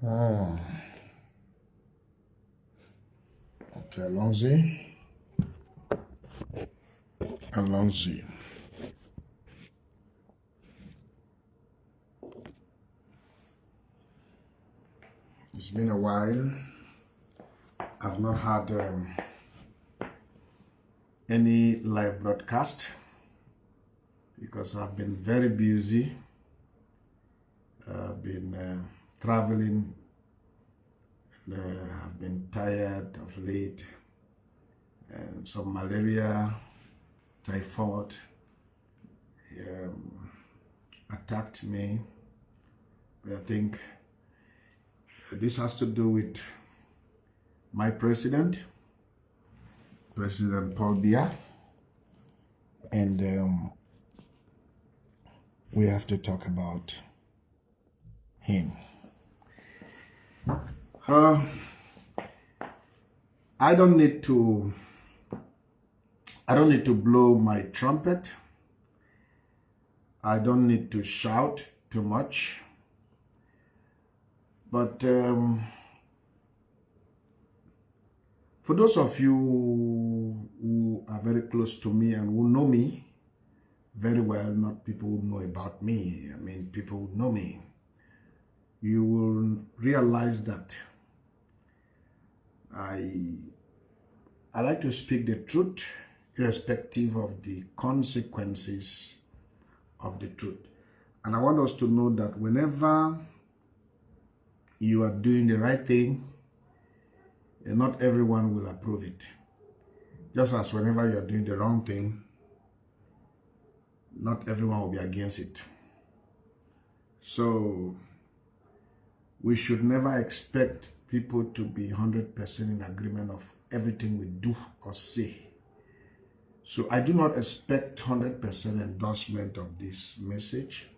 Oh, okay, allons-y. Allons-y. It's been a while. I've not had any live broadcast because I've been very busy. I've been traveling and I've been tired of late, and some malaria, typhoid attacked me. But I think this has to do with my president, President Paul Biya, and we have to talk about him. I don't need to blow my trumpet. I don't need to shout too much. But for those of you who are very close to me and who know me very well, not people who know about me, I mean people who know me, you will realize that I like to speak the truth irrespective of the consequences of the truth. And I want us to know that whenever you are doing the right thing, not everyone will approve it. Just as whenever you are doing the wrong thing, not everyone will be against it. So we should never expect people to be 100% in agreement of everything we do or say. So I do not expect 100% endorsement of this message.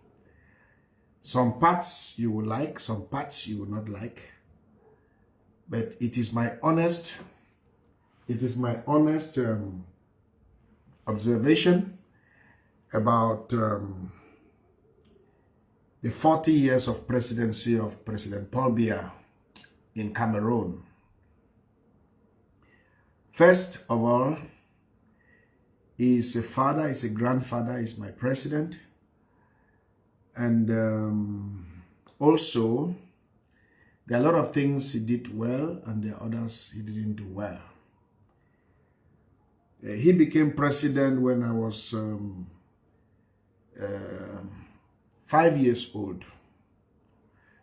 Some parts you will like, some parts you will not like. But it is my honest observation about the 40 years of presidency of President Paul Biya in Cameroon. First of all, he's a father, he's a grandfather, he's my president. And also, there are a lot of things he did well and there are others he didn't do well. He became president when I was 5 years old.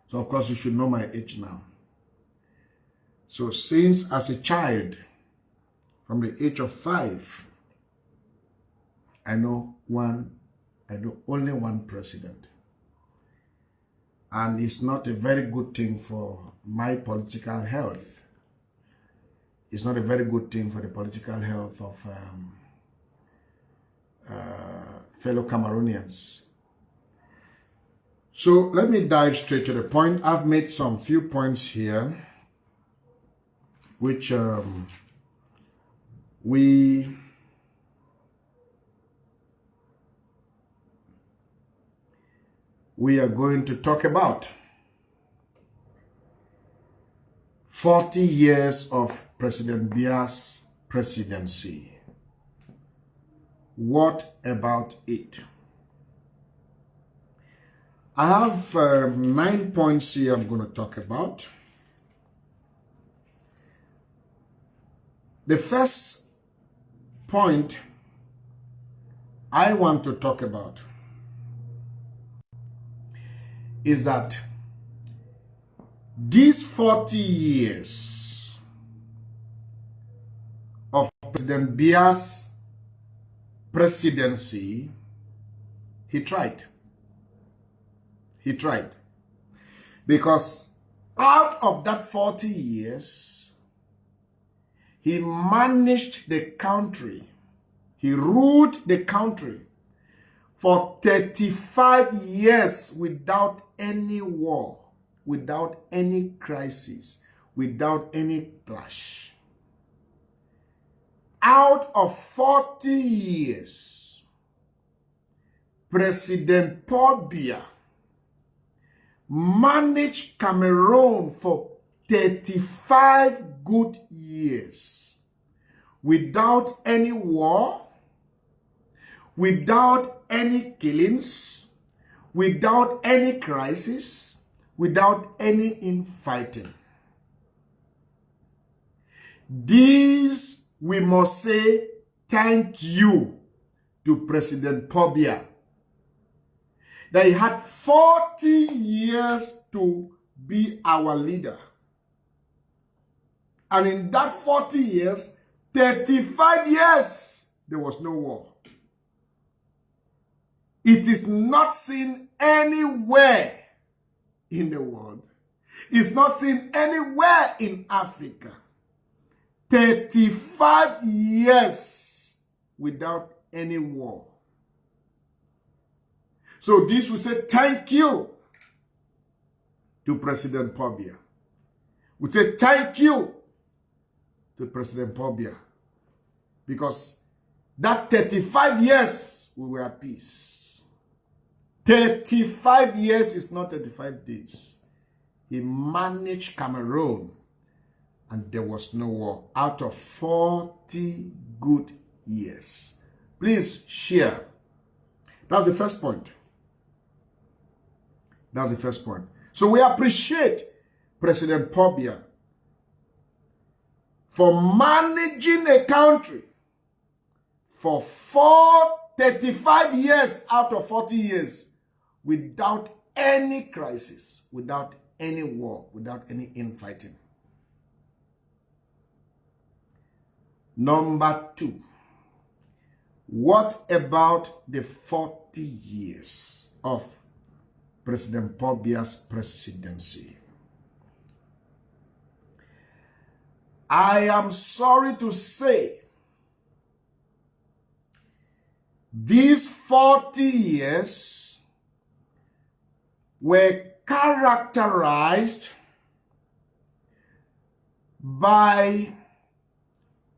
So of course you should know my age now. So since as a child, from the age of 5, I know only one president. And it's not a very good thing for my political health. It's not a very good thing for the political health of fellow Cameroonians. So let me dive straight to the point. I've made some few points here, which we are going to talk about. 40 years of President Biya's presidency. What about it? I have 9 points here I'm going to talk about. The first point I want to talk about is that these 40 years of President Biya's presidency, he tried. He tried. Because out of that 40 years, he managed the country. He ruled the country for 35 years without any war, without any crisis, without any clash. Out of 40 years, President Paul Biya managed Cameroon for 35 good years without any war, without any killings, without any crisis, without any infighting. This we must say thank you to President Paul Biya, that he had 40 years to be our leader. And in that 40 years, 35 years, there was no war. It is not seen anywhere in the world. It's not seen anywhere in Africa. 35 years without any war. So this will say thank you to President Paul Biya. We say thank you to President Paul Biya, because that 35 years we were at peace. 35 years is not 35 days. He managed Cameroon and there was no war out of 40 good years. Please share. That's the first point. That's the first point. So we appreciate President Paul Biya for managing a country for 35 years out of 40 years without any crisis, without any war, without any infighting. Number 2, what about the 40 years of President Paul Biya's presidency? I am sorry to say, these 40 years were characterized by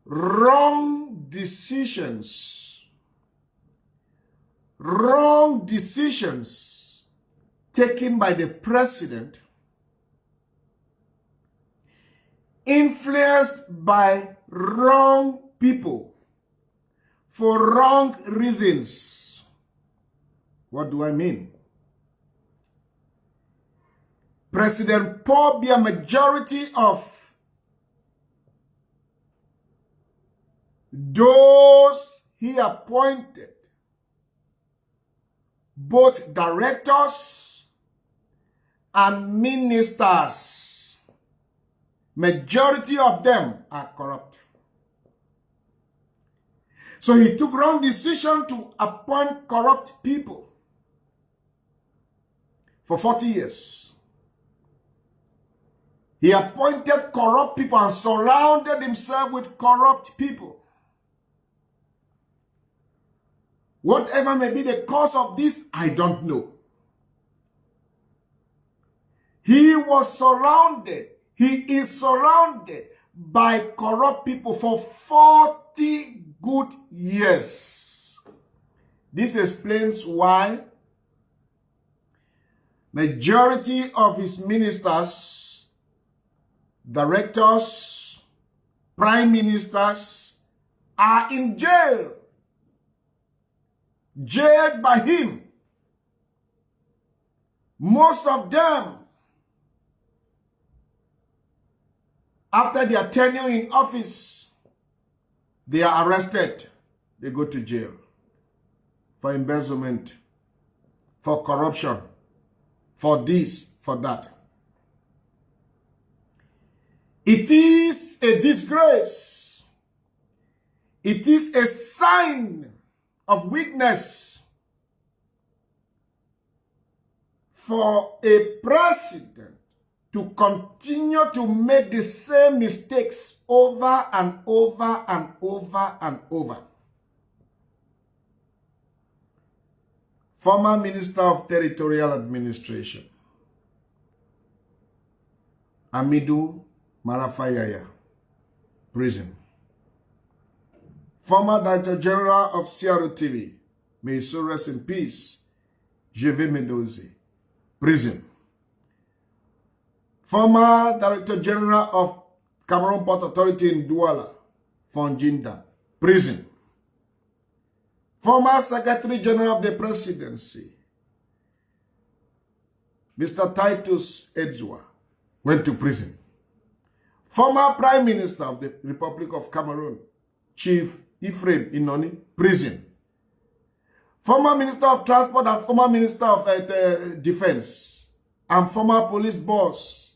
wrong decisions taken by the president, influenced by wrong people for wrong reasons. What do I mean? President Paul Biya, majority of those he appointed, both directors and ministers, majority of them are corrupt. So he took wrong decision to appoint corrupt people for 40 years. He appointed corrupt people and surrounded himself with corrupt people. Whatever may be the cause of this, I don't know. He was surrounded, he is surrounded by corrupt people for 40 good years. This explains why majority of his ministers, directors, prime ministers are in jail. Jailed by him. Most of them, after their tenure in office, they are arrested. They go to jail for embezzlement, for corruption, for this, for that. It is a disgrace. It is a sign of weakness for a president to continue to make the same mistakes over and over and over and over. Former Minister of Territorial Administration, Amidu Marafayaya, prison. Former Director General of CRO TV, may he so rest in peace, Jeve Mendozi, prison. Former Director General of Cameroon Port Authority in Douala, Fonjinda, prison. Former Secretary General of the Presidency, Mr. Titus Edzwa, went to prison. Former Prime Minister of the Republic of Cameroon, Chief Ephraim Inoni, prison. Former Minister of Transport and former Minister of Defense and former police boss,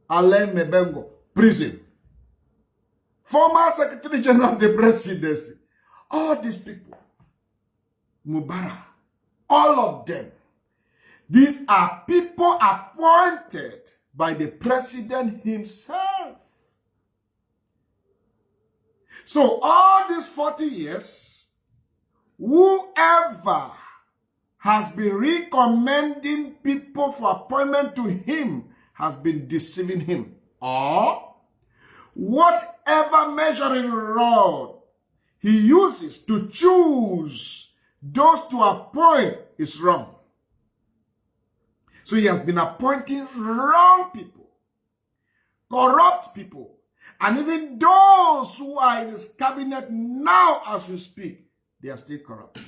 Alain Mebengo, prison. Former Secretary General of the Presidency. All these people, Mubarak, all of them, these are people appointed by the president himself. So all these 40 years, whoever has been recommending people for appointment to him has been deceiving him. Or whatever measuring rod he uses to choose those to appoint is wrong. So he has been appointing wrong people, corrupt people, and even those who are in his cabinet now as we speak, they are still corrupt.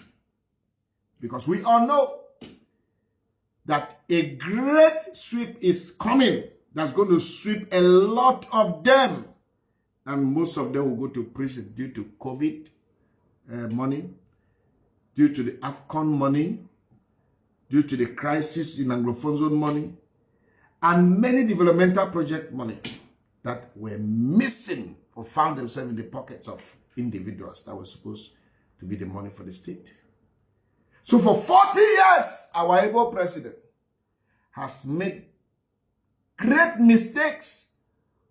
Because we all know that a great sweep is coming that's going to sweep a lot of them. And most of them will go to prison due to COVID money, due to the AFCON money, due to the crisis in Anglophone zone money, and many developmental project money that were missing or found themselves in the pockets of individuals that were supposed to be the money for the state. So for 40 years, our able president has made great mistakes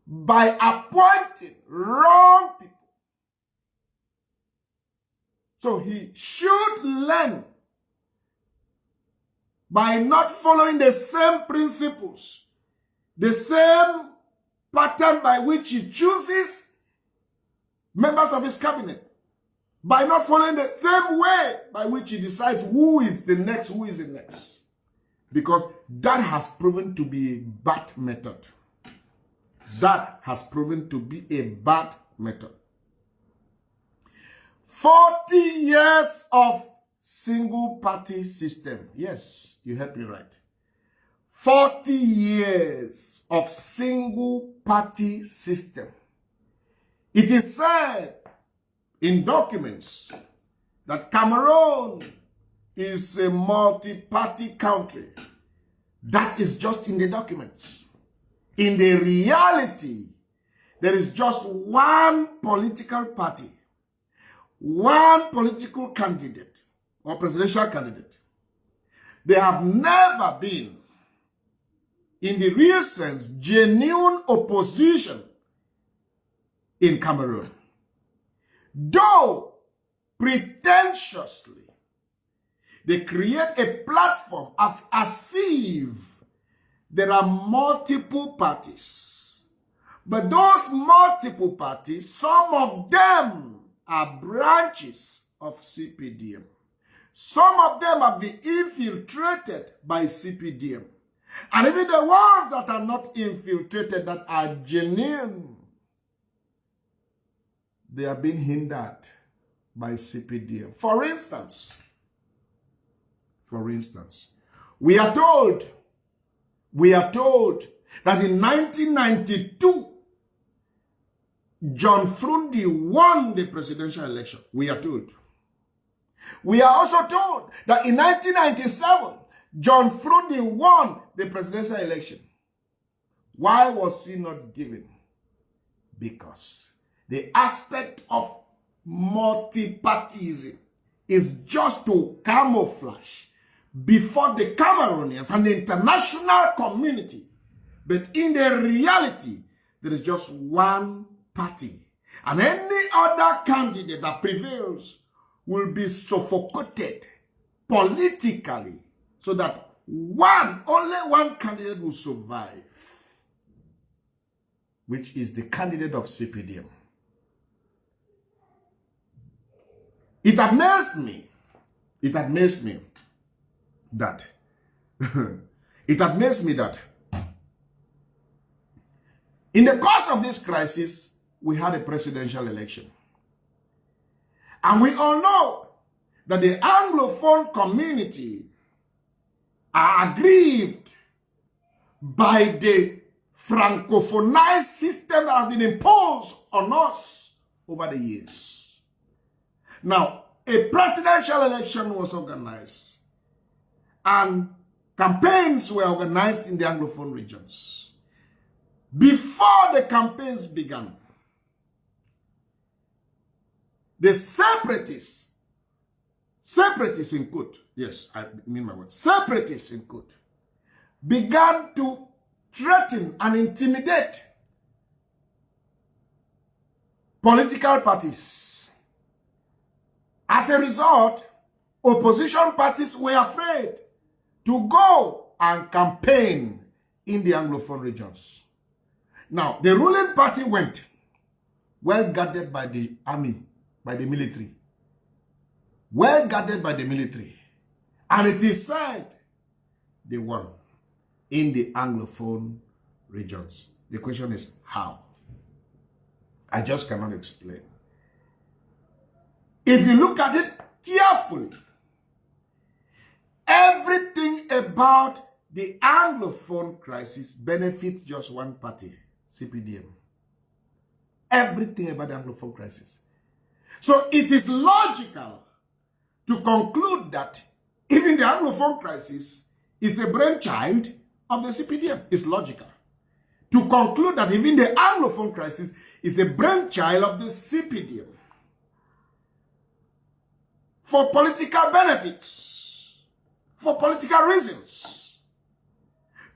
by appointing wrong people. So he should learn by not following the same principles, the same pattern by which he chooses members of his cabinet, by not following the same way by which he decides who is the next. Because that has proven to be a bad method. That has proven to be a bad method. 40 years of single party system. Yes, you heard me right. 40 years of single party system. It is said in documents that Cameroon is a multi-party country. That is just in the documents. In the reality, there is just one political party, one political candidate or presidential candidate. There have never been, in the real sense, genuine opposition in Cameroon. Though pretentiously, they create a platform as if there are multiple parties. But those multiple parties, some of them are branches of CPDM. Some of them have been infiltrated by CPDM. And even the ones that are not infiltrated, that are genuine, they are being hindered by CPDM. For instance, we are told that in 1992, John Frundi won the presidential election. We are told. We are also told that in 1997, John Frundi won the presidential election. Why was he not given? Because the aspect of multi-partyism is just to camouflage before the Cameroonians and the international community. But in the reality, there is just one party. And any other candidate that prevails will be suffocated politically so that only one candidate will survive, which is the candidate of CPDM. It amazed me that In the course of this crisis, we had a presidential election. And we all know that the Anglophone community are aggrieved by the Francophonized system that has been imposed on us over the years. Now, a presidential election was organized and campaigns were organized in the Anglophone regions. Before the campaigns began, the separatists in quote, yes, I mean my word, separatists in quote, began to threaten and intimidate political parties. As a result, opposition parties were afraid to go and campaign in the Anglophone regions. Now, the ruling party went, well guarded by the army, by the military. Well guarded by the military. And it is said they won in the Anglophone regions. The question is how? I just cannot explain. If you look at it carefully, everything about the Anglophone crisis benefits just one party, CPDM. Everything about the Anglophone crisis. So it is logical to conclude that even the Anglophone crisis is a brainchild of the CPDM. It's logical to conclude that even the Anglophone crisis is a brainchild of the CPDM for political benefits, for political reasons.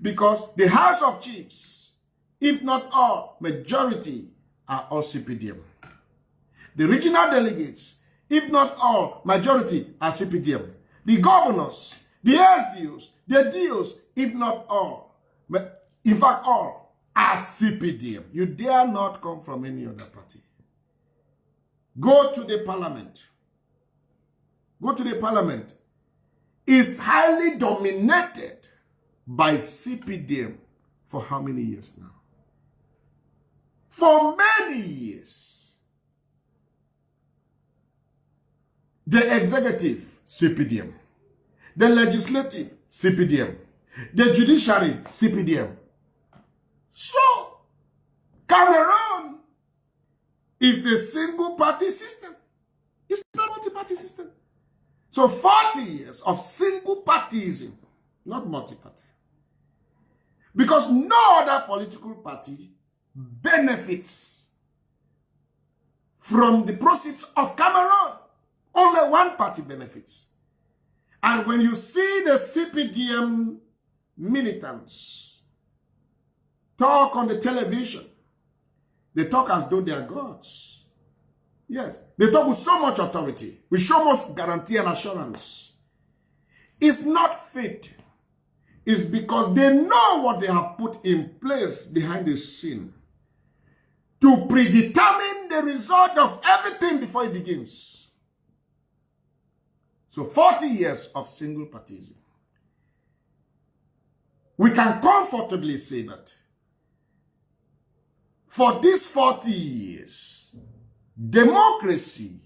Because the House of Chiefs, if not all, majority are all CPDM. The regional delegates, if not all, majority are CPDM. The governors, the SDOs, the DOs, if not all, in fact all, are CPDM. You dare not come from any other party. Go to the parliament. Go to the parliament. It's highly dominated by CPDM for how many years now? For many years. The executive, CPDM. The legislative, CPDM. The judiciary, CPDM. So, Cameroon is a single-party system. It's not a multi-party system. So 40 years of single-partyism, not multi-party. Because no other political party benefits from the proceeds of Cameroon. Only one party benefits. And when you see the CPDM militants talk on the television, they talk as though they are gods. Yes, they talk with so much authority, with so much guarantee and assurance. It's not faith. It's because they know what they have put in place behind the scene to predetermine the result of everything before it begins. So 40 years of single partyism. We can comfortably say that for these 40 years, democracy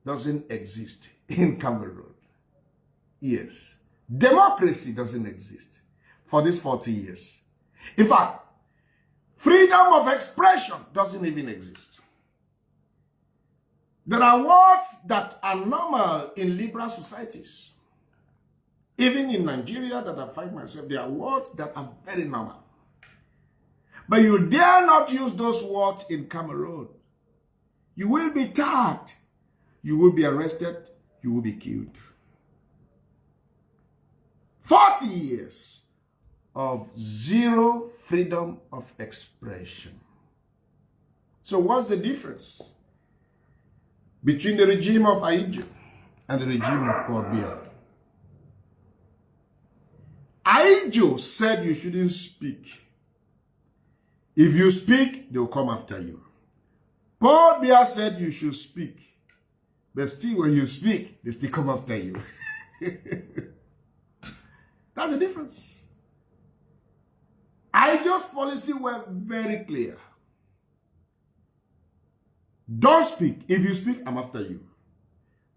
doesn't exist in Cameroon. Yes, democracy doesn't exist for these 40 years. In fact, freedom of expression doesn't even exist. There are words that are normal in liberal societies. Even in Nigeria that I find myself, there are words that are very normal. But you dare not use those words in Cameroon. You will be tagged. You will be arrested. You will be killed. 40 years of zero freedom of expression. So what's the difference between the regime of Aijo and the regime of Paul Biya? Aijo said you shouldn't speak. If you speak, they'll come after you. Paul Biya said you should speak. But still, when you speak, they still come after you. That's the difference. IJO's policy were very clear. Don't speak. If you speak, I'm after you.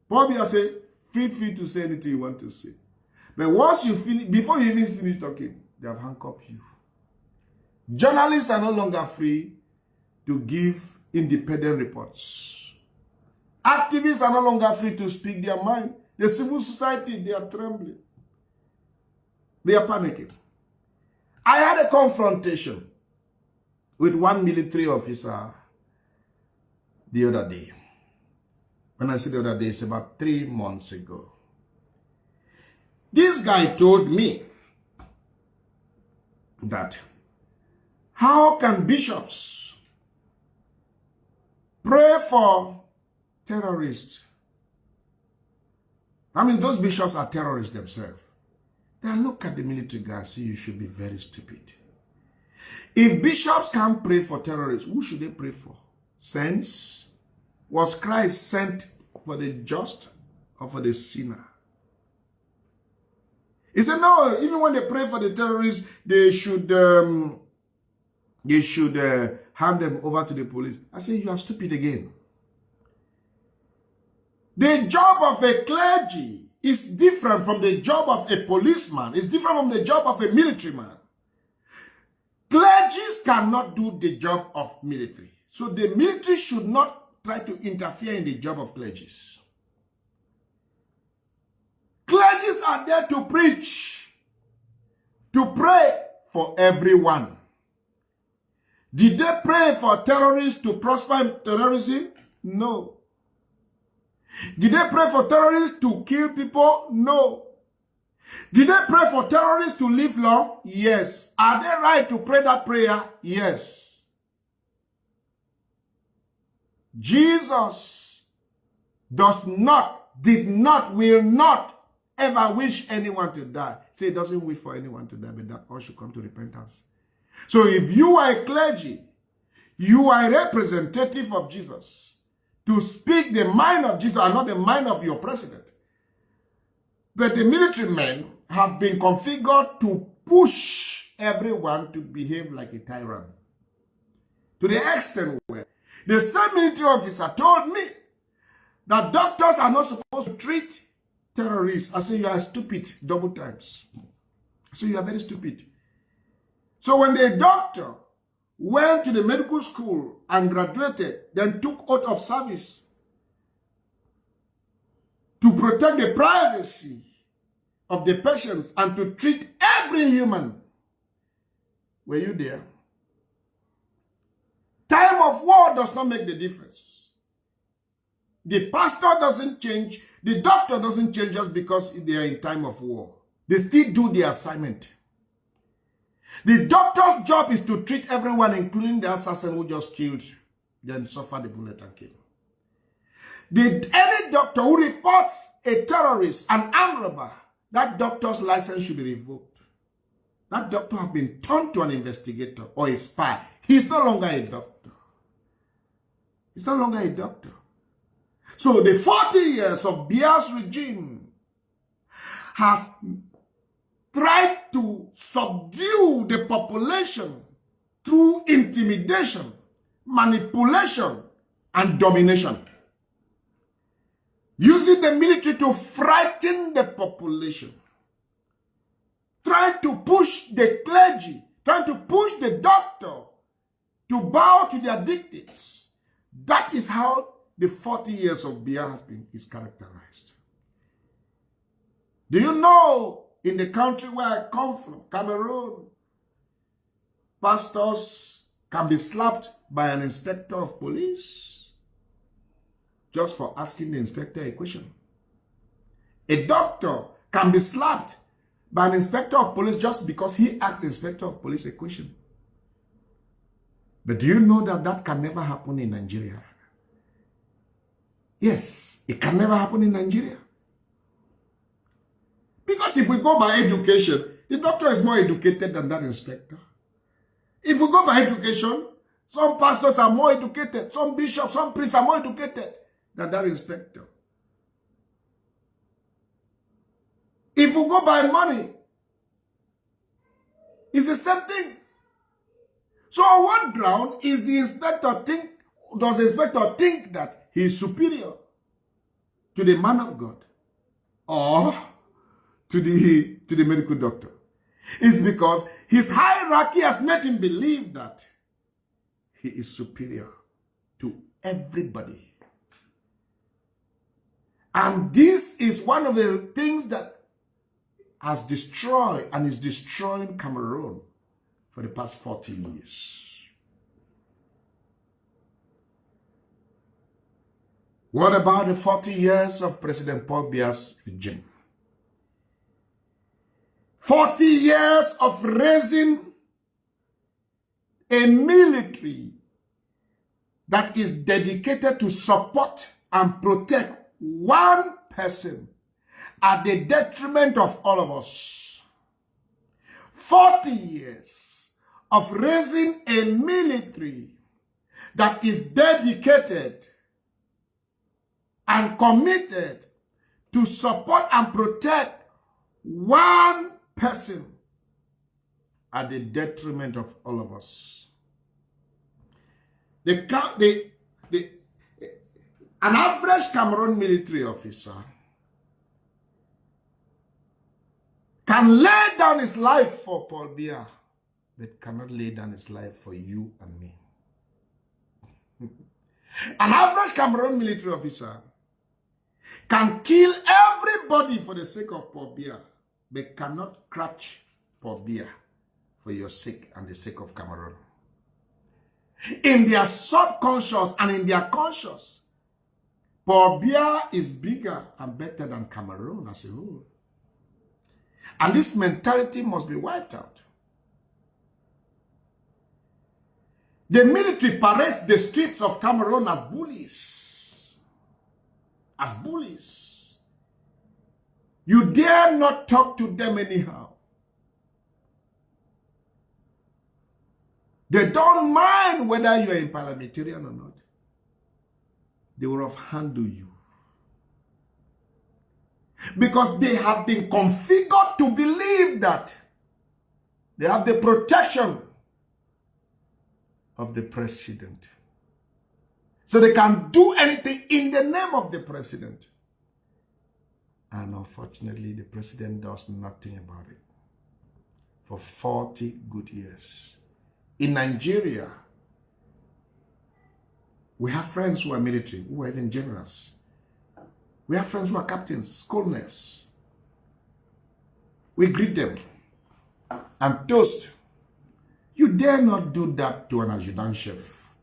Paul Biya said, feel free to say anything you want to say. But once you finish, before you even finish talking, they have handcuffed you. Journalists are no longer free to give independent reports. Activists are no longer free to speak their mind. The civil society, they are trembling. They are panicking. I had a confrontation with one military officer the other day. When I say the other day, it's about 3 months ago. This guy told me that how can bishops pray for terrorists? I mean, those bishops are terrorists themselves. Then look at the military guy and say you should be very stupid. If bishops can't pray for terrorists, who should they pray for? Saints? Was Christ sent for the just or for the sinner? He said, no, even when they pray for the terrorists, they should hand them over to the police. I say, you are stupid again. The job of a clergy is different from the job of a policeman. It's different from the job of a military man. Clergies cannot do the job of military. So the military should not try to interfere in the job of clergies. Clergies are there to preach, to pray for everyone. Did they pray for terrorists to prosper in terrorism? No. Did they pray for terrorists to kill people? No. Did they pray for terrorists to live long? Yes. Are they right to pray that prayer? Yes. Jesus did not, will not ever wish anyone to die. Say he doesn't wish for anyone to die, but that all should come to repentance. So if you are a clergy, you are a representative of Jesus, to speak the mind of Jesus and not the mind of your president. But the military men have been configured to push everyone to behave like a tyrant. To the extent where the same military officer told me that doctors are not supposed to treat terrorists. I say, you are stupid double times. I say, you are very stupid. So when the doctor went to the medical school and graduated, then took oath of service to protect the privacy of the patients and to treat every human. Were you there? Time of war does not make the difference. The pastor doesn't change. The doctor doesn't change just because they are in time of war. They still do their assignment. The doctor's job is to treat everyone, including the assassin who just killed, then suffered the bullet and killed. Any doctor who reports a terrorist, an armed robber, that doctor's license should be revoked. That doctor has been turned to an investigator or a spy. He's no longer a doctor. He's no longer a doctor. So the 40 years of Biya's regime has tried to subdue the population through intimidation, manipulation, and domination. Using the military to frighten the population. Trying to push the clergy, trying to push the doctor to bow to their dictates. That is how the 40 years of Biya is characterized. Do you know, in the country where I come from, Cameroon, pastors can be slapped by an inspector of police just for asking the inspector a question. A doctor can be slapped by an inspector of police just because he asked the inspector of police a question. But do you know that that can never happen in Nigeria? Yes, it can never happen in Nigeria. Because if we go by education, the doctor is more educated than that inspector. If we go by education, some pastors are more educated, some bishops, some priests are more educated than that inspector. If we go by money, it's the same thing. So on what ground does the inspector think that he is superior to the man of God or to the medical doctor? It's because his hierarchy has made him believe that he is superior to everybody. And this is one of the things that has destroyed and is destroying Cameroon for the past 40 years. What about the 40 years of President Paul Biya's regime? 40 years of raising a military that is dedicated to support and protect one person at the detriment of all of us. 40 years of raising a military that is dedicated and committed to support and protect one person at the detriment of all of us. An average Cameroon military officer can lay down his life for Paul Biya, but cannot lay down his life for you and me. An average Cameroon military officer can kill everybody for the sake of Paul Biya, but cannot crush Paul Biya for your sake and the sake of Cameroon. In their subconscious and in their conscious, Paul Biya is bigger and better than Cameroon as a whole. And this mentality must be wiped out. The military parades the streets of Cameroon as bullies. As bullies. You dare not talk to them anyhow. They don't mind whether you are a parliamentarian or not. They will have handled you. Because they have been configured to believe that they have the protection of the president. So they can do anything in the name of the president. And unfortunately, the president does nothing about it. For 40 good years. In Nigeria, we have friends who are military, who are even generals. We have friends who are captains, colonels. We greet them and toast. You dare not do that to an adjutant-chef.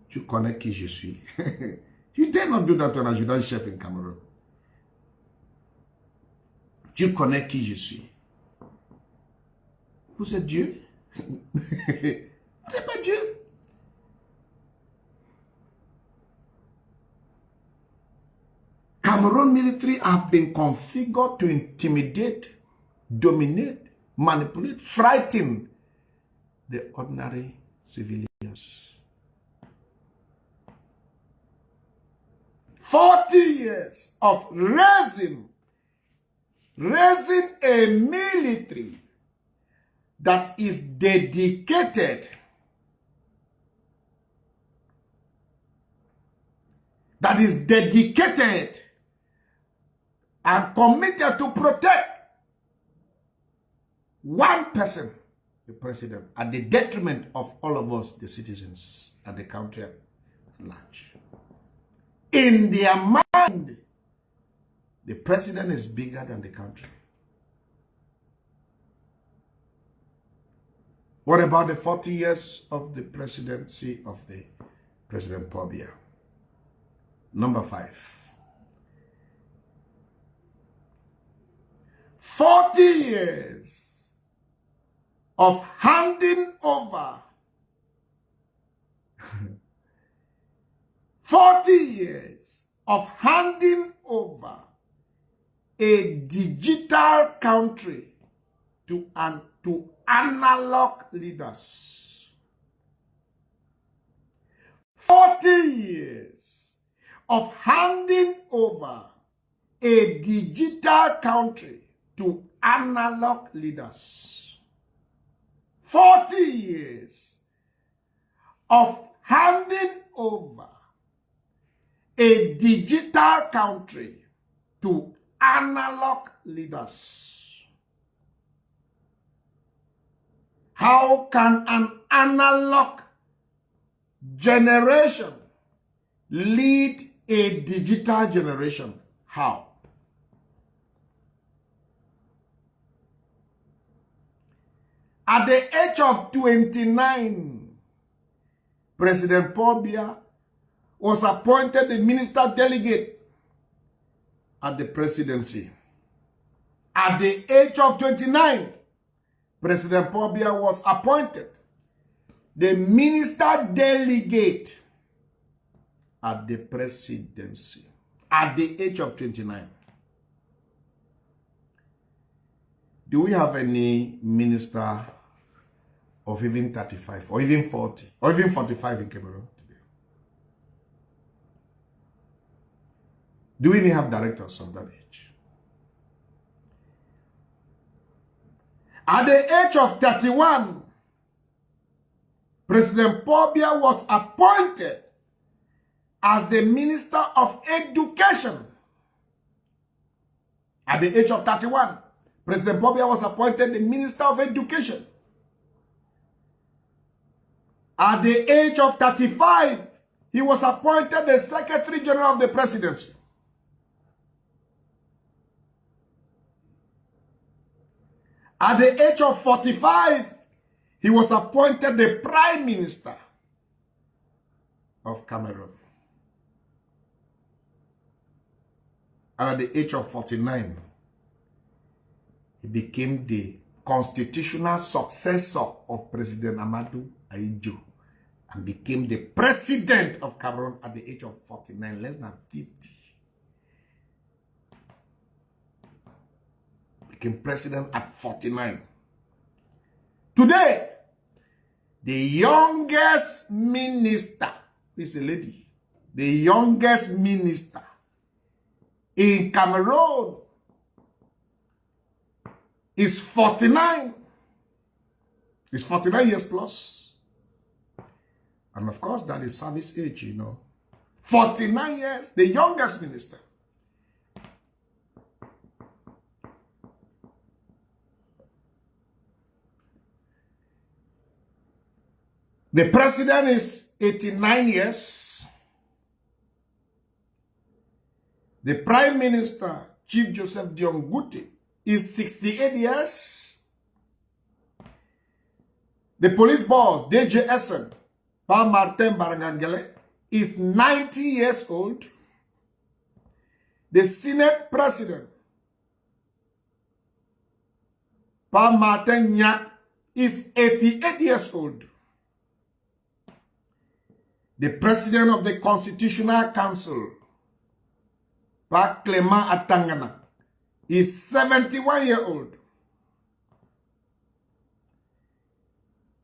Tu connais qui je suis. You dare not do that to an adjutant-chef in Cameroon. Tu connais qui je suis. Vous êtes Dieu? Vous n'êtes pas Dieu. Cameroon military have been configured to intimidate, dominate, manipulate, frighten the ordinary civilians. 40 years of raising a military that is dedicated, and committed to protect one person, the president, at the detriment of all of us, the citizens, and the country at large. In their mind, the president is bigger than the country. What about the 40 years of the presidency of the President Paul Biya? Number 5. 40 years of handing over 40 years of handing over a digital country to analog leaders. 40 years of handing over a digital country to analog leaders. 40 years of handing over a digital country to analog leaders. How can an analog generation lead a digital generation? How? At the age of 29, President Paul Biya was appointed the minister delegate at the presidency. At the age of 29, President Paul Biya was appointed the minister delegate at the presidency. At the age of 29. Do we have any minister of even 35 or even 40 or even 45 in Cameroon today? Do we even have directors of that age? At the age of 31, President Paul Biya was appointed as the Minister of Education. At the age of 31, President Paul Biya was appointed the Minister of Education. At the age of 35, he was appointed the Secretary General of the Presidency. At the age of 45, he was appointed the Prime Minister of Cameroon. And at the age of 49, he became the constitutional successor of President Amadou Ahidjo and became the president of Cameroon at the age of 49, less than 50. Became president at 49. Today, the youngest minister, this is a lady, the youngest minister in Cameroon is 49. He's 49 years plus. And of course, that is service age, you know. 49 years, the youngest minister. The president is 89 years. The prime minister, Chief Joseph Diongute, is 68 years. The police boss, DJSN, Pa Martin Barangangele, is 90 years old. The Senate president, Pa Martin Nyak, is 88 years old. The president of the Constitutional Council, Pa Clement Atangana, is 71 years old.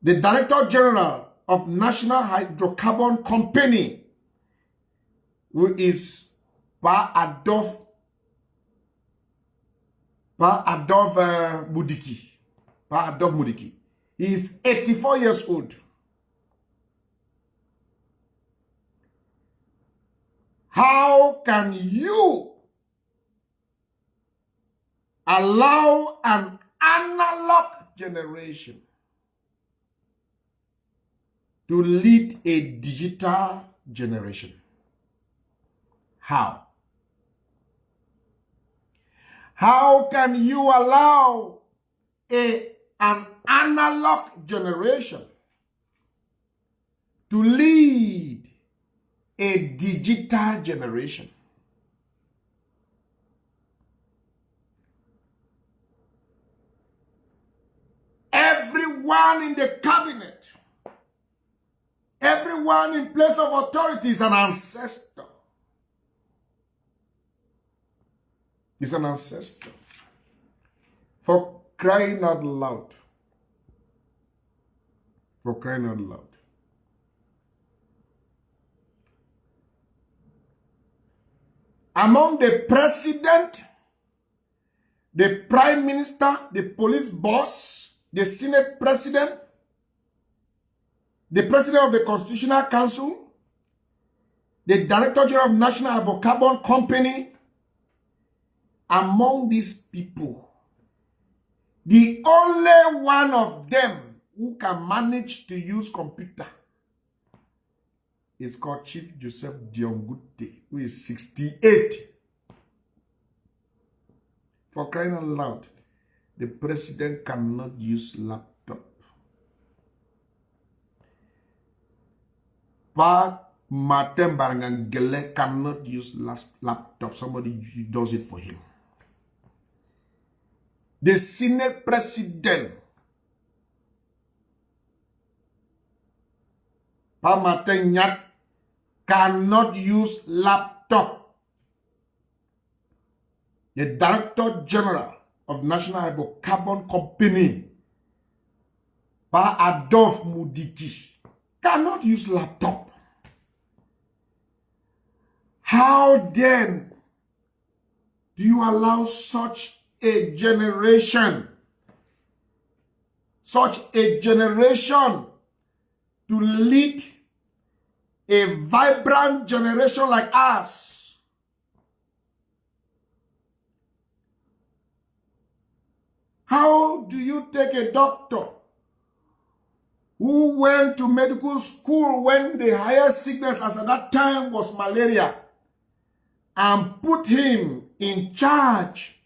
The Director General of National Hydrocarbon Company, who is Pa Adolf Mudiki, he is 84 years old. How can you allow an analog generation to lead a digital generation? How? How can you allow an analog generation to lead a digital generation? Everyone in the cabinet, everyone in place of authority is an ancestor. Is an ancestor. For crying out loud. For crying out loud. Among the president, the prime minister, the police boss, the Senate president, the President of the Constitutional Council, the Director General of National Hydrocarbon Company. Among these people, the only one of them who can manage to use computer is called Chief Joseph Diongute, who is 68. For crying out loud, the president cannot use laptop. Pa Martin Barangangele cannot use laptop. Somebody does it for him. The Senate President, Pa Martin Nyat, cannot use laptop. The Director General of National Hydrocarbon Company, Pa Adolphe Mudiki, cannot use laptop. How then do you allow such a generation to lead a vibrant generation like us? How do you take a doctor who went to medical school when the highest sickness as at that time was malaria and put him in charge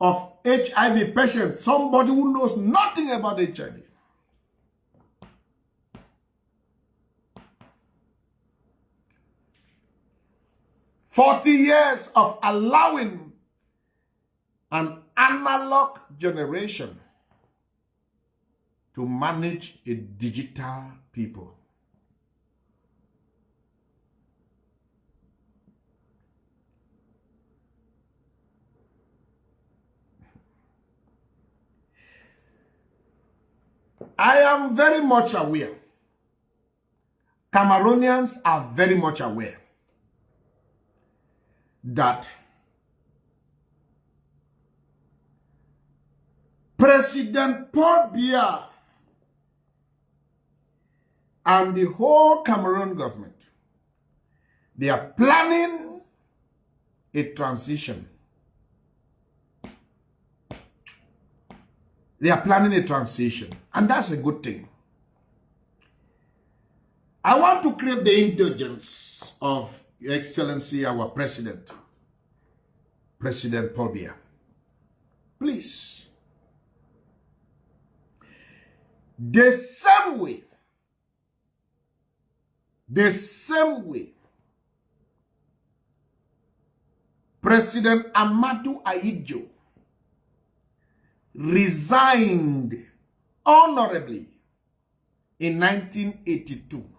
of HIV patients, somebody who knows nothing about HIV? "40 years of allowing an analog generation to manage a digital people." I am very much aware. Cameroonians are very much aware that President Paul Biya and the whole Cameroon government, they are planning a transition. They are planning a transition, and that's a good thing. I want to crave the indulgence of Your Excellency, our President, President Paul Biya. Please, the same way President Amadou Ahidjo resigned honorably in 1982.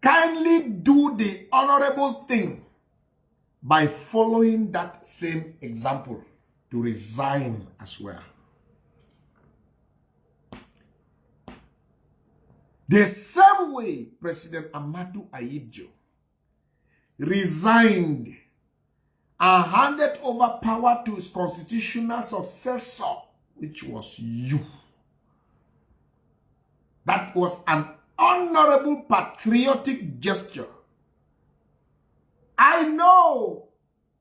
Kindly do the honorable thing by following that same example to resign as well. The same way President Amadou Ahidjo resigned and handed over power to his constitutional successor, which was you. That was an honorable patriotic gesture. I know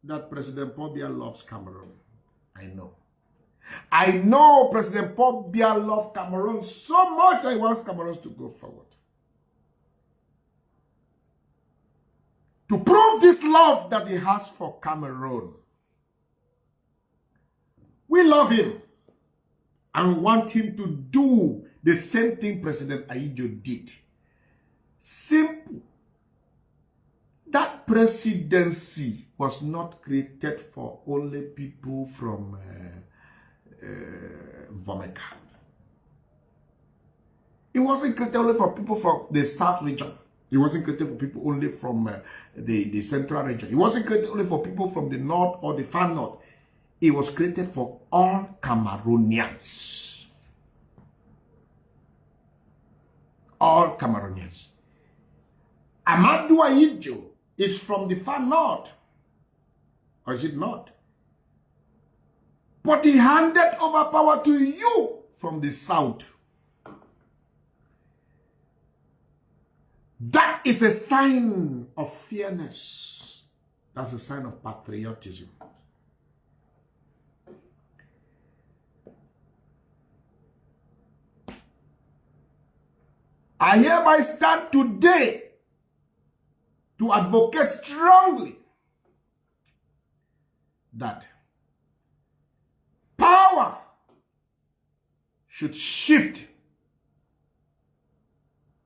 that President Paul Biya loves Cameroon. I know President Paul Biya loves Cameroon so much that he wants Cameroon to go forward. To prove this love that he has for Cameroon, we love him and want him to do the same thing President Ahidjo did. Simple. That presidency was not created for only people from Vomeka. It wasn't created only for people from the South region. It wasn't created for people only from the Central region. It wasn't created only for people from the North or the far North. It was created for all Cameroonians. All Cameroonians. Amadou Ahidjo is from the far North. Or is it not? But he handed over power to you from the South. That is a sign of fairness. That's a sign of patriotism. I hereby stand today to advocate strongly that power should shift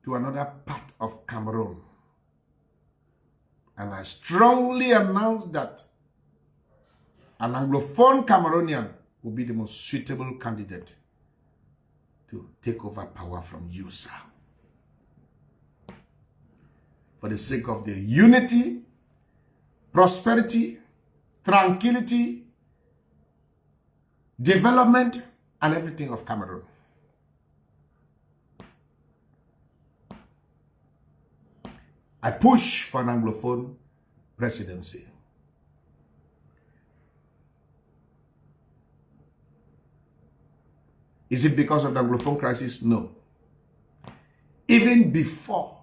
to another part of Cameroon. And I strongly announce that an Anglophone Cameroonian will be the most suitable candidate to take over power from you, sir. For the sake of the unity, prosperity, tranquility, development, and everything of Cameroon. I push for an Anglophone presidency. Is it because of the Anglophone crisis? No. Even before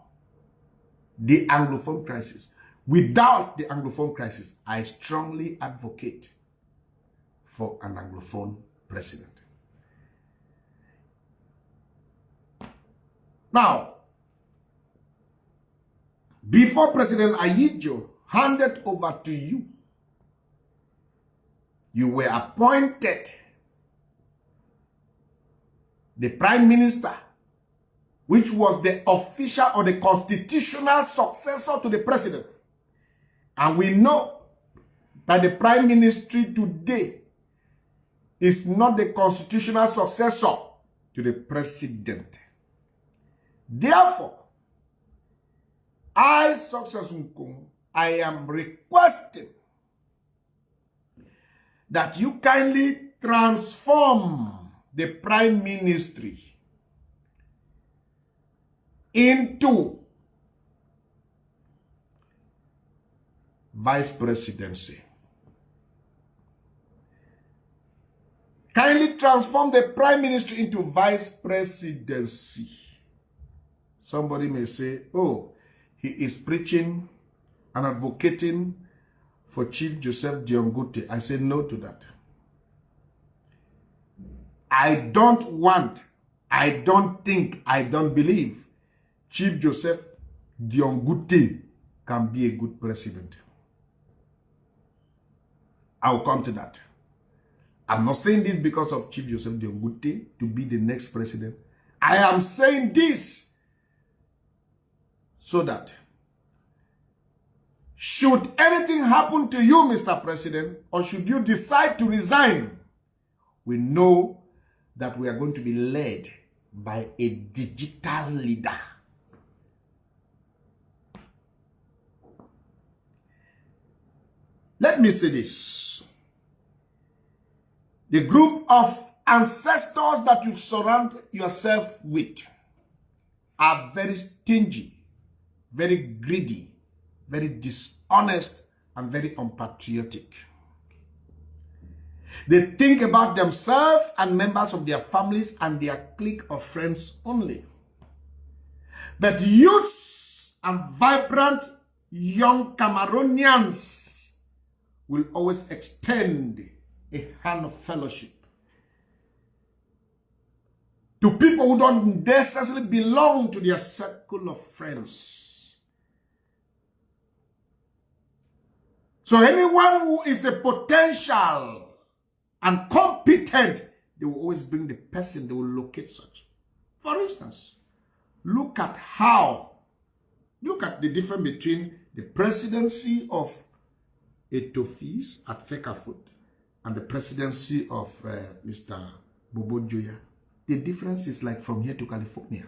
the Anglophone crisis, without the Anglophone crisis, I strongly advocate for an Anglophone president. Now, before President Ahidjo handed over to you, you were appointed the Prime Minister, which was the official or the constitutional successor to the President. And we know that the Prime Ministry today is not the constitutional successor to the President. Therefore, I, Success Nkongho, I am requesting that you kindly transform the Prime Ministry into Vice Presidency. Kindly transform the Prime Ministry into Vice Presidency. Somebody may say, oh, he is preaching and advocating for Chief Joseph Diongute. I say no to that. I don't want, I don't think, I don't believe Chief Joseph Diongute can be a good president. I'll come to that. I'm not saying this because of Chief Joseph Diongute to be the next president. I am saying this so that should anything happen to you, Mr. President, or should you decide to resign, we know that we are going to be led by a digital leader. Let me say this. The group of ancestors that you surround yourself with are very stingy, very greedy, very dishonest, and very unpatriotic. They think about themselves and members of their families and their clique of friends only. But youths and vibrant young Cameroonians will always extend a hand of fellowship to people who don't necessarily belong to their circle of friends. So anyone who is a potential and competent, they will always bring the person, they will locate such. For instance, look at the difference between the presidency of Etofis at Fekafut and the presidency of Mr. Bobo Joya. The difference is like from here to California.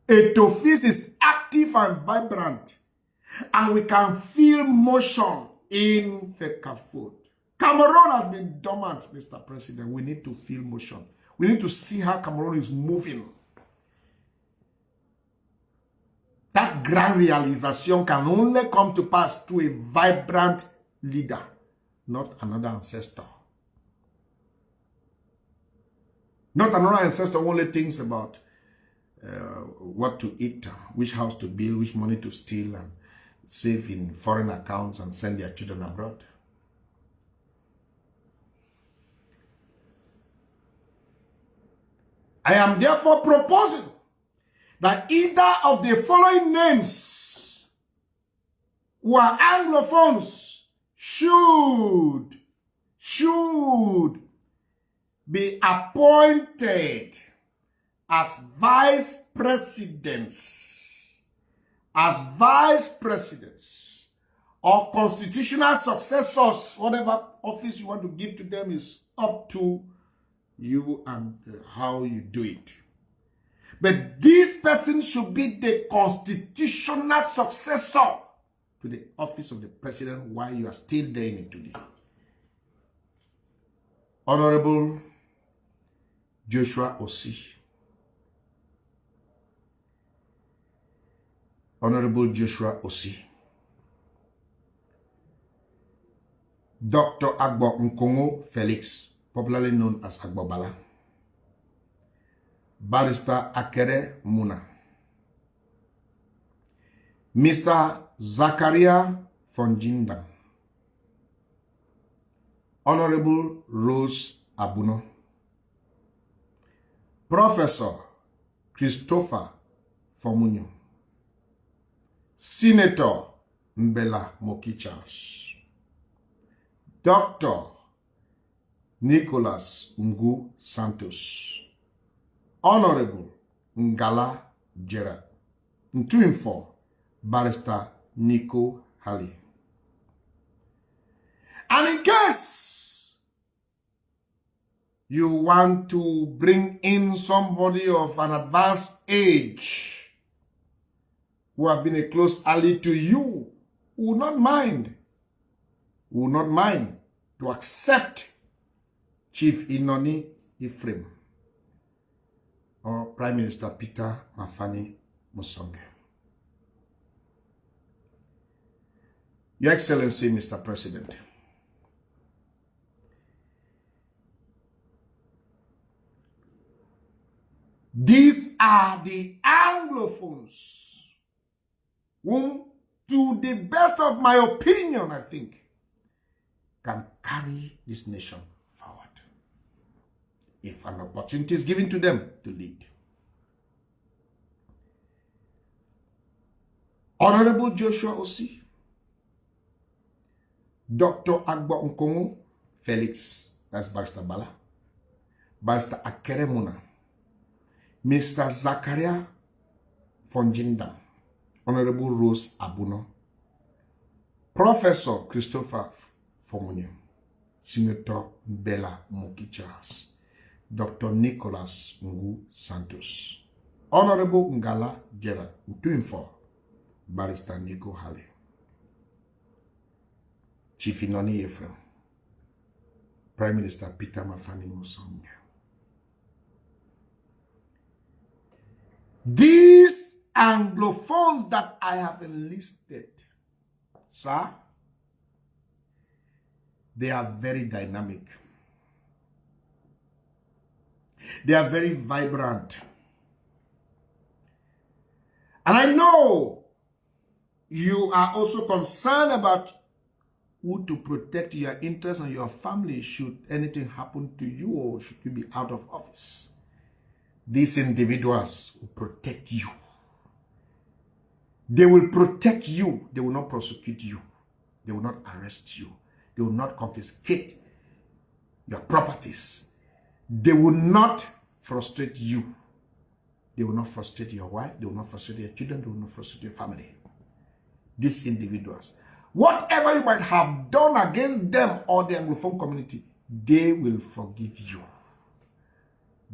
Etofis is active and vibrant, and we can feel motion in Fekafut. Cameroon has been dormant, Mr. President. We need to feel motion. We need to see how Cameroon is moving. That grand realization can only come to pass through a vibrant leader, not another ancestor. Not another ancestor who only thinks about what to eat, which house to build, which money to steal and save in foreign accounts and send their children abroad. I am therefore proposing that either of the following names who are Anglophones should be appointed as vice presidents, or constitutional successors. Whatever office you want to give to them is up to you and how you do it. But this person should be the constitutional successor to the office of the president while you are still there in it today. Honorable Joshua Osih. Honorable Joshua Osih. Dr. Nkongho Felix, popularly known as Bala. Barrister Akere Muna. Mr. Zakaria Fonjinda. Honorable Rose Abuno. Professor Christopher Fomunyo. Senator Mbela Mokichas. Dr. Nicholas Ngu Santos. Honorable Ngala Gerard. Ntuinfo Barrister Nico Halley. And in case you want to bring in somebody of an advanced age who have been a close ally to you, who will not mind to accept Chief Inoni Ephraim or Prime Minister Peter Mafani Musonge. Your Excellency, Mr. President, these are the Anglophones whom, to the best of my opinion, I think, can carry this nation forward if an opportunity is given to them to lead. Honorable Joshua Osih, Dr. Nkongho Felix, that's Barrister Bala, Barrister Akere Muna, Mr. Zakaria Fonjinda, Honorable Rose Abuno, Professor Christopher Fomunyo, Senator Mbela Mokichas, Dr. Nicholas Ngu Santos, Honorable Ngala Gerard Ntuinfo, Barrister Nico Halley, Chief Inoni Ephraim, Prime Minister Peter Mafani Musonge. These Anglophones that I have enlisted, sir, they are very dynamic. They are very vibrant. And I know you are also concerned about who to protect your interests and your family should anything happen to you or should you be out of office. These individuals will protect you. They will protect you. They will not prosecute you. They will not arrest you. They will not confiscate your properties. They will not frustrate you. They will not frustrate your wife. They will not frustrate your children. They will not frustrate your family. These individuals, whatever you might have done against them or the Anglophone community, they will forgive you.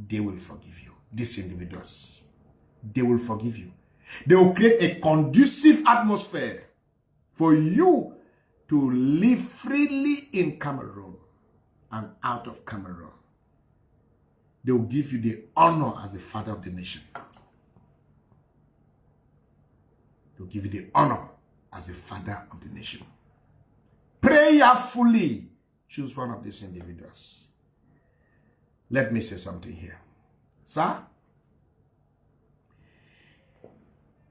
They will forgive you. These individuals, they will forgive you. They will create a conducive atmosphere for you to live freely in Cameroon and out of Cameroon. They will give you the honor as the father of the nation. They will give you the honor as the father of the nation. Prayerfully choose one of these individuals. Let me say something here. Sir,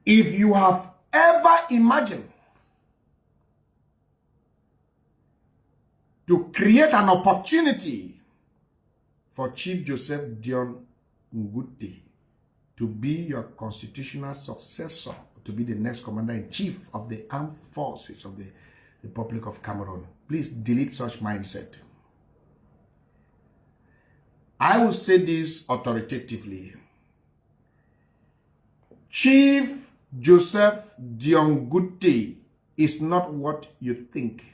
If you have ever imagined to create an opportunity for Chief Joseph Nkongho to be your constitutional successor, to be the next commander-in-chief of the armed forces of the Republic of Cameroon, please delete such mindset. I will say this authoritatively. Chief Joseph Nkongho is not what you think.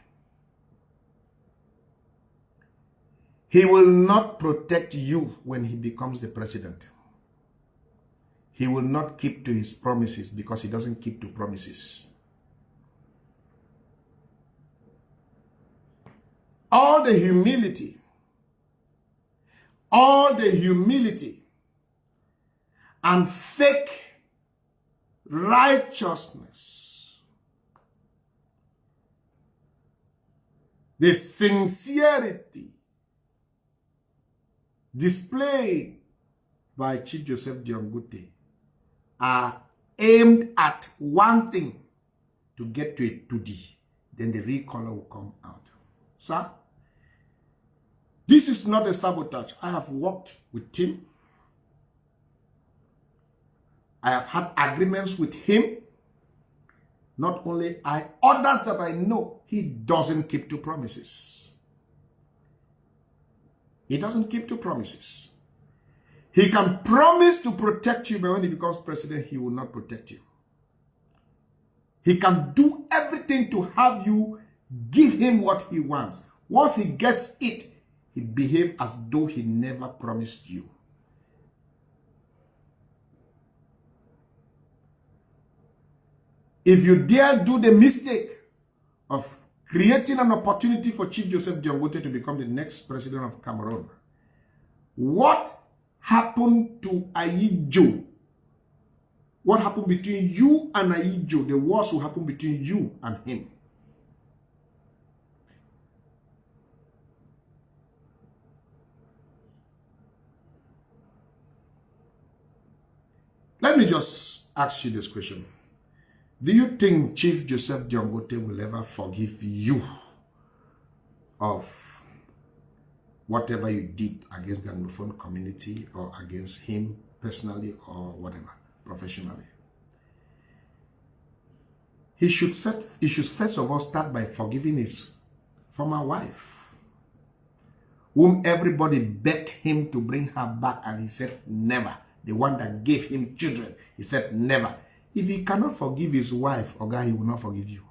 He will not protect you when he becomes the president. He will not keep to his promises because he doesn't keep to promises. All the humility and fake righteousness, the sincerity displayed by Chief Joseph Nkongho are aimed at one thing, to get to a 2D. Then the real color will come out. Sir, this is not a sabotage. I have worked with him. I have had agreements with him. Not only I, others that I know, he doesn't keep to promises. He doesn't keep to promises. He can promise to protect you, but when he becomes president, he will not protect you. He can do everything to have you give him what he wants. Once he gets it, he behaves as though he never promised you. If you dare do the mistake of creating an opportunity for Chief Joseph Nkongho to become the next president of Cameroon, what happened to Ayijo? What happened between you and Ayijo? The worst will happen between you and him. Let me just ask you this question. Do you think Chief Joseph Nkongho will ever forgive you of whatever you did against the Anglophone community or against him personally or whatever, professionally? He should first of all start by forgiving his former wife, whom everybody begged him to bring her back, and he said never. The one that gave him children, he said never. If he cannot forgive his wife, Oga, he will not forgive you.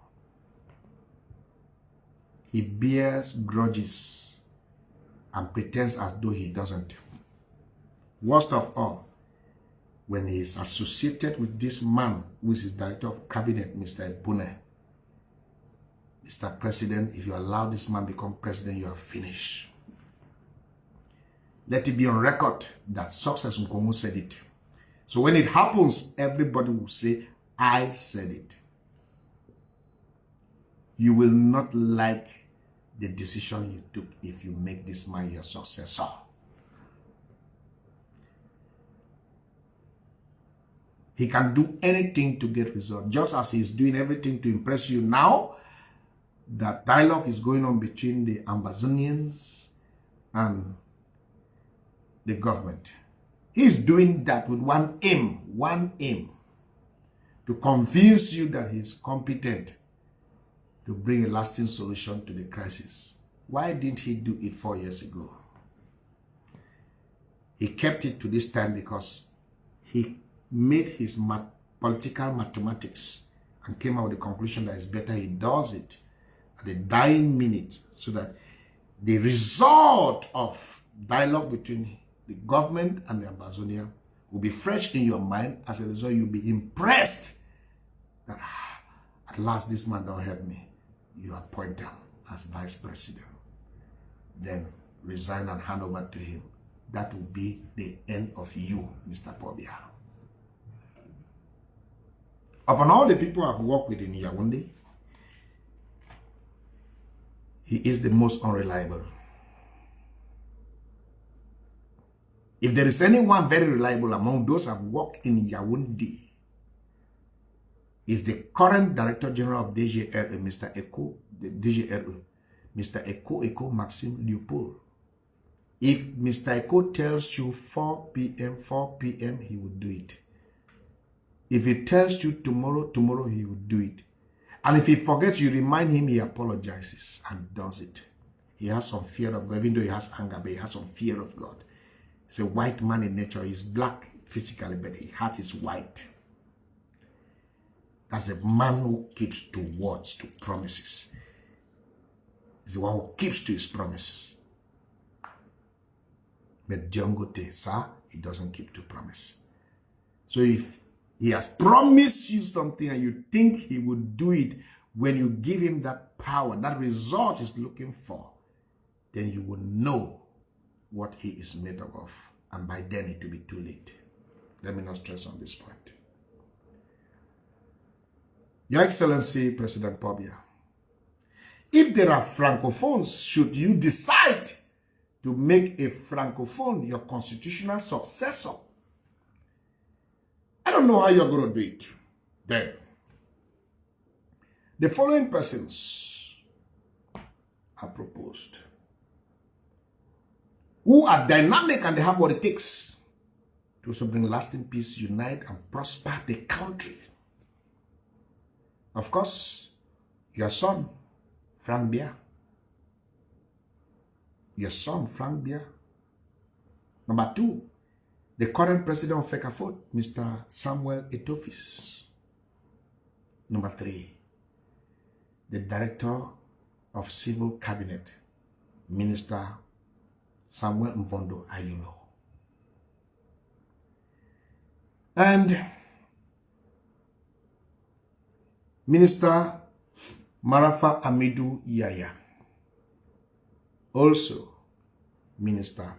He bears grudges and pretends as though he doesn't. Worst of all, when he is associated with this man who is his director of cabinet, Mr. Ebune. Mr. President, if you allow this man become president, you are finished. Let it be on record that Success Nkongho said it. So when it happens, everybody will say, I said it. You will not like the decision you took if you make this man your successor. He can do anything to get results, just as he is doing everything to impress you now. That dialogue is going on between the Ambazonians and the government. He's doing that with one aim, to convince you that he's competent to bring a lasting solution to the crisis. Why didn't he do it 4 years ago? He kept it to this time because he made his political mathematics and came out with the conclusion that it's better he does it at the dying minute, so that the result of dialogue between the government and the Ambazonia will be fresh in your mind. As a result, you'll be impressed that at last this man don't help me. You appoint him as vice president. Then resign and hand over to him. That will be the end of you, Mr. Paul Biya. Upon all the people I've worked with in Yaoundé, he is the most unreliable. If there is anyone very reliable among those I've worked in Yaoundé, is the current Director General of DGRE, Mr. Eko, the DGRE, Mr. Eko Maxime Leopold. If Mr. Eko tells you 4 p.m., he will do it. If he tells you tomorrow, he will do it. And if he forgets, you remind him, he apologizes and does it. He has some fear of God, even though he has anger, but he has some fear of God. He's a white man in nature. He's black physically, but his heart is white. That's a man who keeps to words, to promises. He's the one who keeps to his promise. But Jangote, sir, he doesn't keep to promise. So if he has promised you something and you think he would do it, when you give him that power, that result he's looking for, then you will know what he is made up of. And by then it will be too late. Let me not stress on this point. Your Excellency, President PAUL BIYA, if there are Francophones, should you decide to make a Francophone your constitutional successor, I don't know how you're going to do it. Then, the following persons are proposed, who are dynamic and they have what it takes to also bring lasting peace, unite, and prosper the country. Of course, your son, Frank Biya. Your son, Frank Biya. Number 2, the current president of FECAFOD, Mr. Samuel Etofis. Number 3, the director of civil cabinet, Minister Samuel Mvondo Ayulo. And Minister Marafa Amidu Yaya. Also, Minister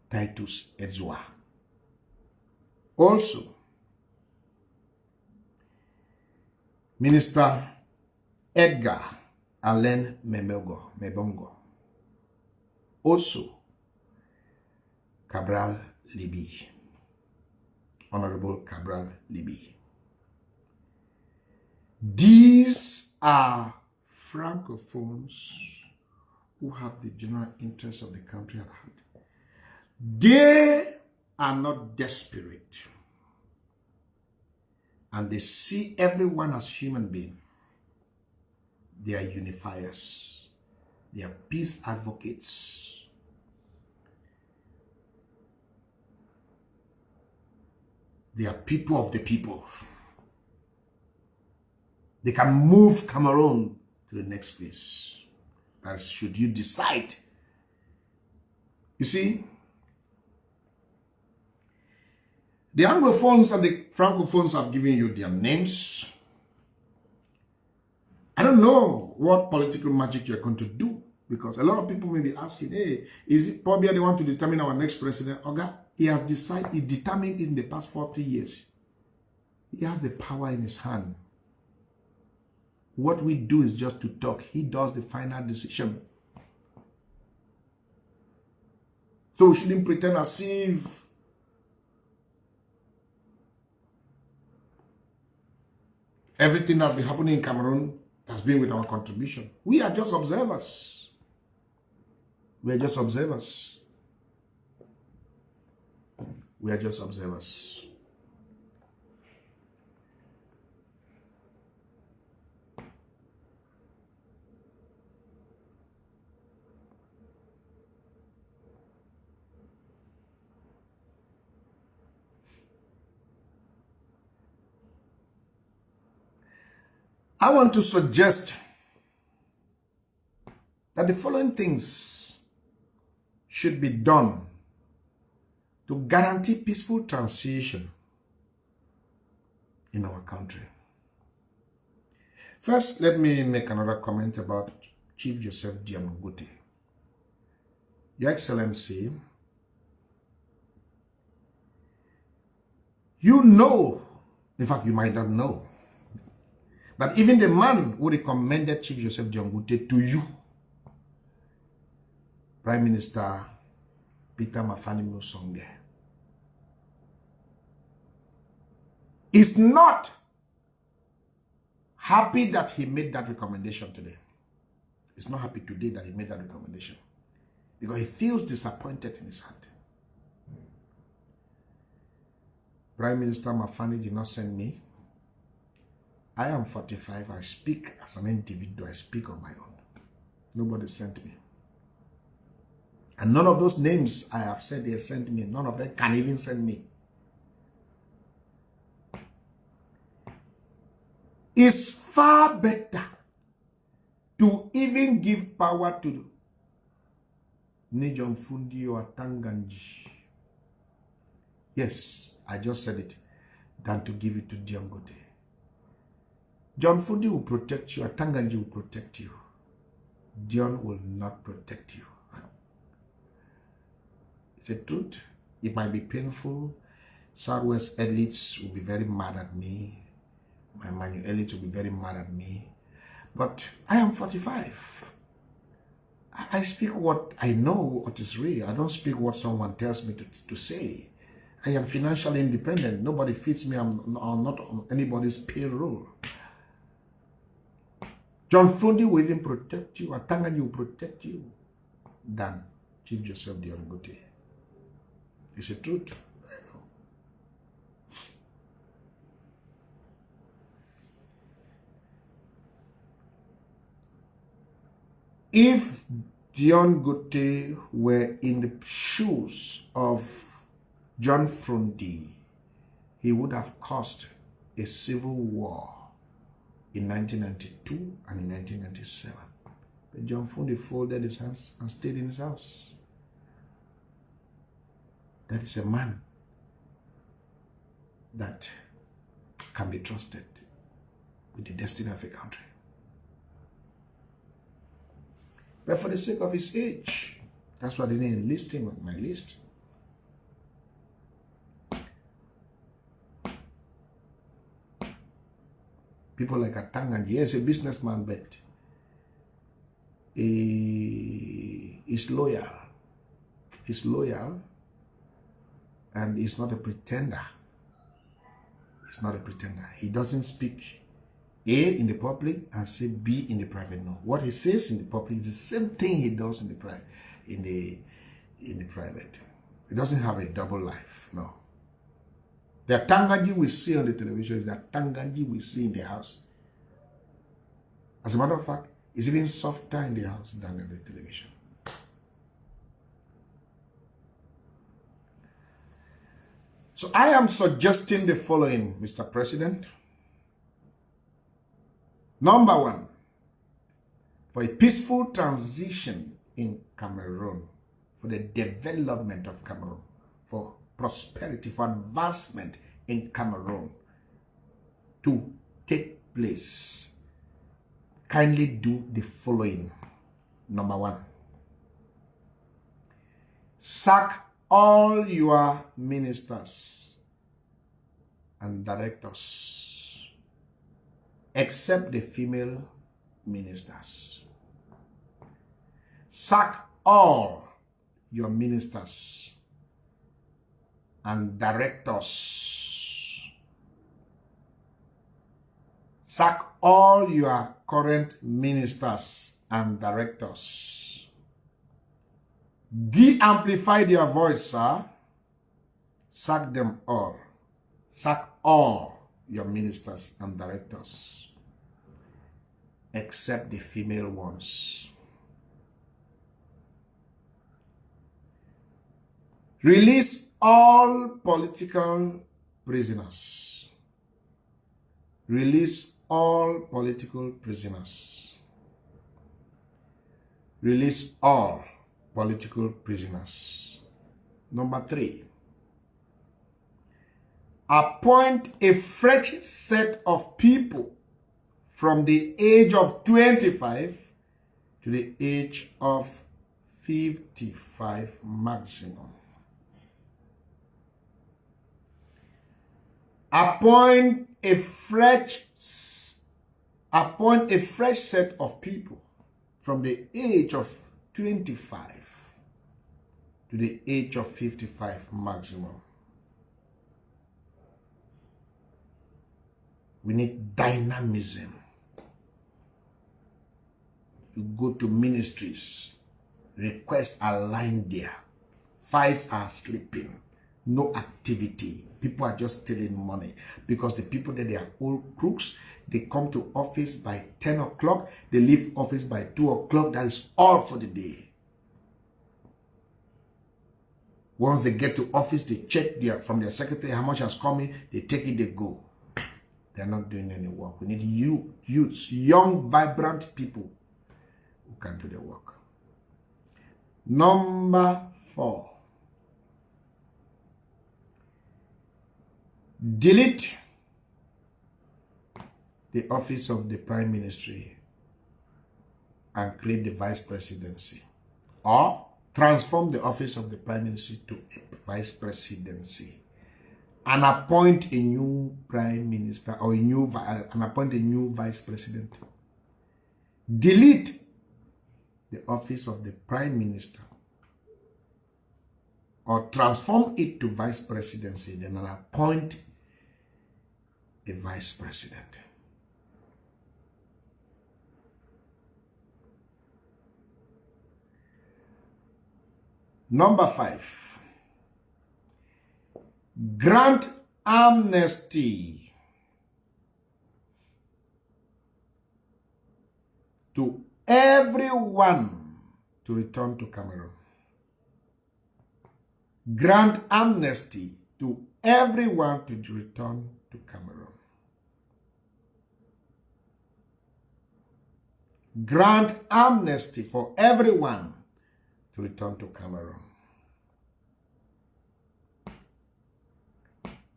Titus Edzwa. Also, Minister Edgar Allen Mebongo. Also, Cabral Libi. Honorable Cabral Libi. These are Francophones who have the general interest of the country at heart. They are not desperate. And they see everyone as human being. They are unifiers. They are peace advocates. They are people of the people. They can move Cameroon to the next phase. That should you decide. You see, the Anglophones and the Francophones have given you their names. I don't know what political magic you're going to do, because a lot of people may be asking, hey, is it PAUL BIYA they want to determine our next president? Oga, he has decided, he determined in the past 40 years. He has the power in his hand. What we do is just to talk. He does the final decision. So we shouldn't pretend as if everything that's been happening in Cameroon has been with our contribution. We are just observers. We are just observers. We are just observers. I want to suggest that the following things should be done to guarantee peaceful transition in our country. First, let me make another comment about Chief Joseph Diamangote. Your Excellency, you know, in fact, you might not know, but even the man who recommended Chief Joseph Diamangote to you, Prime Minister Peter Mafani Musonge, is not happy that he made that recommendation today. He's not happy today that he made that recommendation because he feels disappointed in his heart. Prime Minister Mafani did not send me. I am 45. I speak as an individual. I speak on my own. Nobody sent me. And none of those names I have said they sent me, none of them can even send me. It's far better to even give power to Nijon Fundi or Tanganji. Yes, I just said it, than to give it to Dion Gote. John Fundi will protect you, or Tanganji will protect you. Dion will not protect you. It's a truth. It might be painful. Southwest elites will be very mad at me. My Manu elites will be very mad at me. But I am 45. I speak what I know, what is real. I don't speak what someone tells me to say. I am financially independent. Nobody feeds me. I'm not on anybody's payroll. John Fundi will even protect you. Atanganyi will protect you than Chief Joseph Dion Gote. It's a truth. I know. If Dion Gote were in the shoes of John Fundi, he would have caused a civil war in 1992 and in 1997. But John Fundi folded his hands and stayed in his house. That is a man that can be trusted with the destiny of a country. But for the sake of his age, that's why they didn't enlist him on my list. People like Atanganyi, he is a businessman, but he is loyal. He's loyal, and he's not a pretender. He's not a pretender. He doesn't speak A in the public and say B in the private. No. What he says in the public is the same thing he does in the private. He doesn't have a double life. No. The Tanganyi we see on the television is the Tanganyi we see in the house. As a matter of fact, it's even softer in the house than in the television. So I am suggesting the following, Mr. President. Number one, for a peaceful transition in Cameroon, for the development of Cameroon, for prosperity, for advancement in Cameroon to take place, kindly do the following. Number one, sack all your ministers and directors except the female ministers. Sack all your ministers and directors. Sack all your current ministers and directors. De-amplify their voice, sir. Sack them all. Sack all your ministers and directors, except the female ones. Release all political prisoners. Release all political prisoners. Release all political prisoners. Number three, appoint a fresh set of people from the age of 25 to the age of 55 maximum. Appoint a fresh set of people from the age of 25 to the age of 55 maximum. We need dynamism. You go to ministries, requests are lying there. Files are sleeping. No activity. People are just stealing money because the people that they are all crooks. They come to office by 10 o'clock. They leave office by 2 o'clock. That is all for the day. Once they get to office, they check from their secretary how much has come in. They take it, they go. They're not doing any work. We need youths, young, vibrant people who can do the work. Number 4. Delete the office of the Prime Ministry and create the Vice Presidency. Or transform the office of the Prime Ministry to a Vice Presidency. And appoint a new Prime Minister or appoint a new Vice President. Delete the office of the Prime Minister or transform it to Vice Presidency, then appoint a Vice President. Number 5. Grant amnesty to everyone to return to Cameroon. Grant amnesty to everyone to return to Cameroon. Grant amnesty for everyone to return to Cameroon.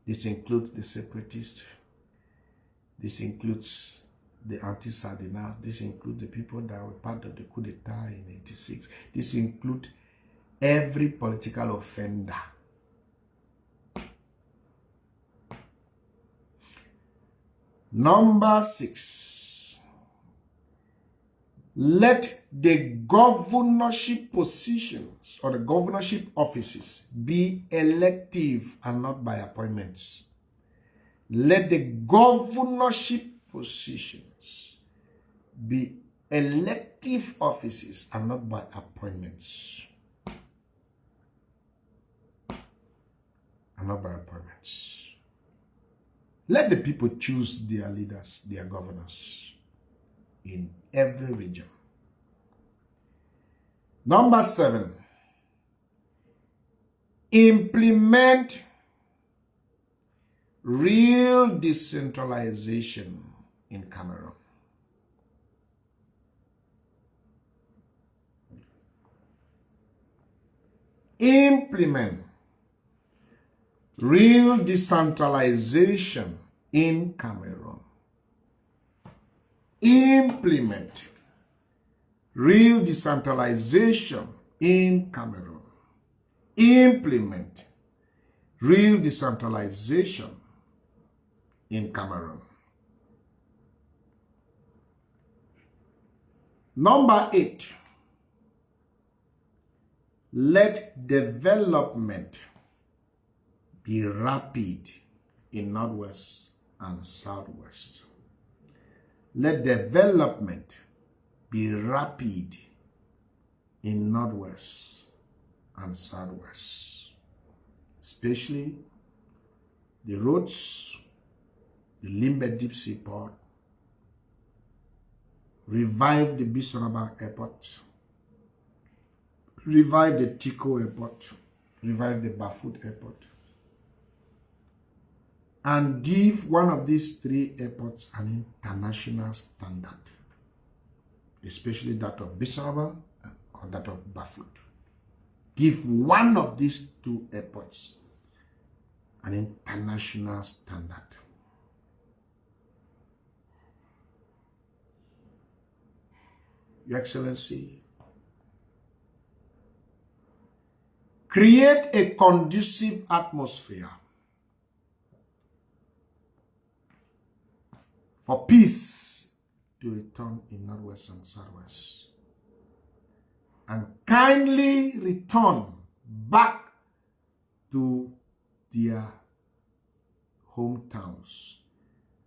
This includes the separatists. This includes the anti-Sardinals. This includes the people that were part of the coup d'etat in 86. This includes every political offender. Number 6. Let the governorship positions or the governorship offices be elective and not by appointments. Let the governorship positions be elective offices and not by appointments. And not by appointments. Let the people choose their leaders, their governors in every region. Number 7. Implement real decentralization in Cameroon. Implement real decentralization in Cameroon. Implement real decentralization in Cameroon. Implement real decentralization in Cameroon. Number 8. Let development be rapid in Northwest and Southwest. Let development be rapid in Northwest and Southwest, especially the roads, the Limbe Deep Sea Port, revive the Bisonaba Airport, revive the Tico Airport, revive the Bafut Airport, and give one of these 3 airports an international standard, especially that of Bisonaba or that of Bafut. Give one of these 2 airports an international standard. Your Excellency, create a conducive atmosphere for peace to return in Northwest and Southwest, and kindly return back to their hometowns.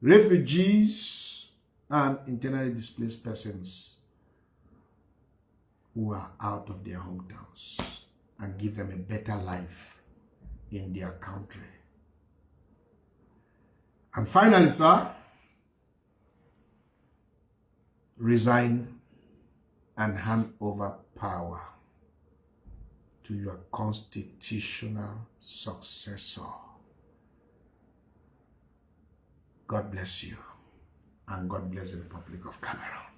Refugees and internally displaced persons who are out of their hometowns and give them a better life in their country. And finally, sir, resign and hand over power to your constitutional successor. God bless you, and God bless the Republic of Cameroon.